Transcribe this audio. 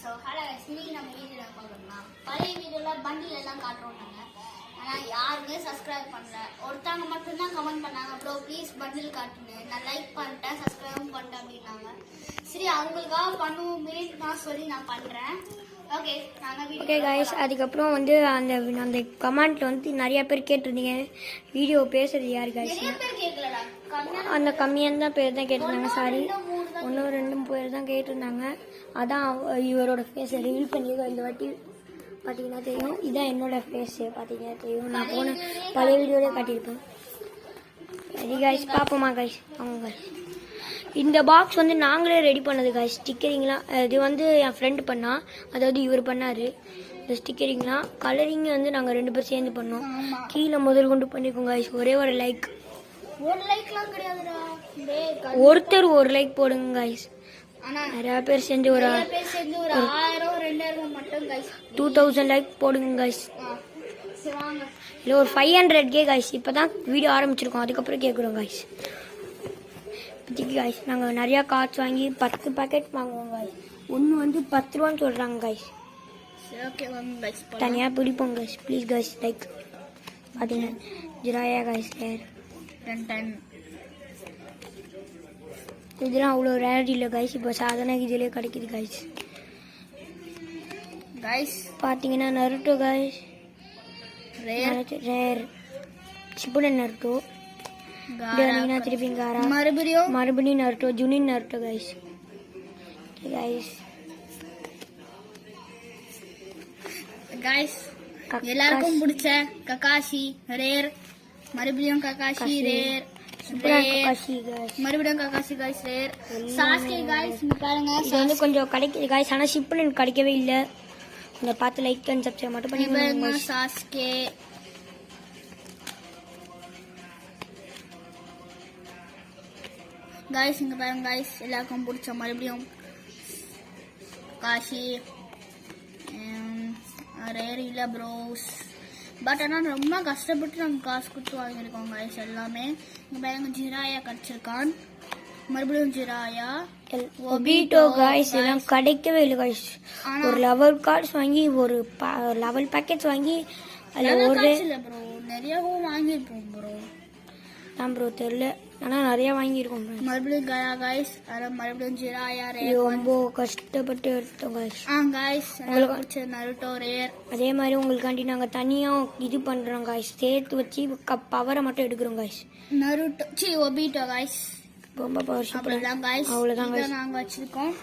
So hello இன்னைக்கு நம்ம வீடியோவில் பார்க்கணும்னா பழைய வீடியோவில் பண்டில் எல்லாம் காட்டுறோம் நாங்கள். ஆனால் யாருமே சப்ஸ்கிரைப் பண்ணல. ஒருத்தவங்க மட்டும்தான் கமெண்ட் பண்ணாங்க, ப்ரோ ப்ளீஸ் பண்டில் காட்டுன்னு. நான் லைக் பண்ணிட்டேன், சப்ஸ்கிரைபும் பண்ணிட்டேன் அப்படின்னாங்க. சரி அவங்களுக்காக பண்ணுவோமே நான் சொல்லி நான் பண்ணுறேன். ஓகே கைஸ், அதுக்கப்புறம் வந்து அந்த கமெண்ட்ல வந்து நிறைய பேர் கேட்டிருந்தீங்க வீடியோ பேசுறது யாரு கைஸ். அந்த கம்மியான பேர் தான் கேட்டிருந்தாங்க. சாரி, 1-2 பேர் தான் கேட்டிருந்தாங்க. அதான் இவரோட ஃபேஸை ரிவீல் பண்ணியிருக்கோம். இந்த வாட்டி பார்த்தீங்கன்னா தெரியும். இதான் என்னோட ஃபேஸ் பார்த்தீங்கன்னா தெரியும். நான் போன பழைய வீடியோலே காட்டியிருப்பேன். சரி கைஸ், பார்ப்போமா கைஸ். அவங்க கைஸ், இந்த பாக்ஸ் வந்து நாங்களே ரெடி பண்ணது கைஸ். ஸ்டிக்கரிங்லாம் இது வந்து என் ஃப்ரெண்டு பண்ணா, அதாவது இவர் பண்ணாரு. இந்த ஸ்டிக்கரிங்லாம் கலரிங் வந்து நாங்கள் 2 பேர் சேர்ந்து பண்ணோம். கீழே முதல் கொண்டு பண்ணிருக்கோம் கைஸ். ஒரே ஒரு லைக், ஒருத்தர் ஒரு லைக் போடுங்க கைஸ். நிறைய பேர் சேர்ந்து ஒரு 2000 லைக் போடுங்க கைஸ். இல்லை ஒரு 500K கைஸ். இப்போதான் வீடியோ ஆரம்பிச்சிருக்கோம், அதுக்கப்புறம் கேட்குறோம் கைஸ். இப்போதைக்கு கைஸ் நாங்கள் நிறையா கார்ட்ஸ் வாங்கி 10 பேக்கெட் வாங்குவோம் கைஸ். ஒன்று வந்து 10 ரூபான்னு சொல்கிறாங்க கைஸ். தனியாக பிடிப்போம் கைஸ். Please guys like. பார்த்தீங்கன்னா ஜிராயா கைஸ் ரேர். இதெல்லாம் அவ்வளோ ரேர் இல்லை கைஸ். இப்போ சாதாரண இதிலே கிடைக்குது கைஸ். பார்த்தீங்கன்னா நருட்டோ கைஸ் ரேர். சிப்புடன் நருட்டோ. திருப்பி மறுபடியும் நருட்டோ, ஜுனின் நருட்டோ கைஸ். எல்லாருக்கும் பிடிச்ச ககாஷி ரேர். மறுபடியும் ககாஷி ரேர். மறுபடியும் Kakashi guys rare. Sasuke guys பாருங்க, இது வந்து கொஞ்சம் கிடைக்குது கைஸ். ஆனால் ஷிப்புடன் கிடைக்கவே இல்லை. கொஞ்சம் பார்த்து லைக் அண்ட் சப்ஸ்கிரைப் மட்டும் பண்ணி சாஸ்கே. கைஸ் இங்க பாருங்க கைஸ், எல்லாருக்கும் பிடிச்ச மறுபடியும் காஷி ரேர் இல்லை ப்ரோஸ். பட் ஆனால் ரொம்ப கஷ்டப்பட்டு நாங்கள் காசு கொடுத்து வாங்கியிருக்கோம் கைஸ் எல்லாமே. இங்கே பாருங்க ஜிராயா கிடச்சிருக்கான். மறுபடியும் ஜிராயா ஒபிட்டோ கைஸ். எல்லாம் கிடைக்கவே இல்லை கைஸ். ஒரு 11 கார்ட்ஸ் வாங்கி ஒரு 11 பேக்கெட்ஸ் வாங்கி அதில் ஒரு ப்ரோ நிறையவும் வாங்கியிருப்போம் ப்ரோ. தான் ப்ரோ தெரியல, ஆனால் நிறைய வாங்கியிருக்கோம். மறுபடியும் கயா கைஸ். மறுபடியும் ஜிராயா ரேர். ரொம்ப கஷ்டப்பட்டு எடுத்தோம் கைஸ். கைஸ் உங்களுக்கு பிடிச்ச நருட்டோ ரேர். அதே மாதிரி உங்களுக்காண்டி நாங்கள் தனியாக இது பண்ணுறோம் கைஸ். சேர்த்து வச்சு பவரை மட்டும் எடுக்கிறோம் கைஸ். Naruto Obito guys. ரொம்ப பவர். அவ்வளோதான் கைஸ், நாங்கள் வச்சிருக்கோம்.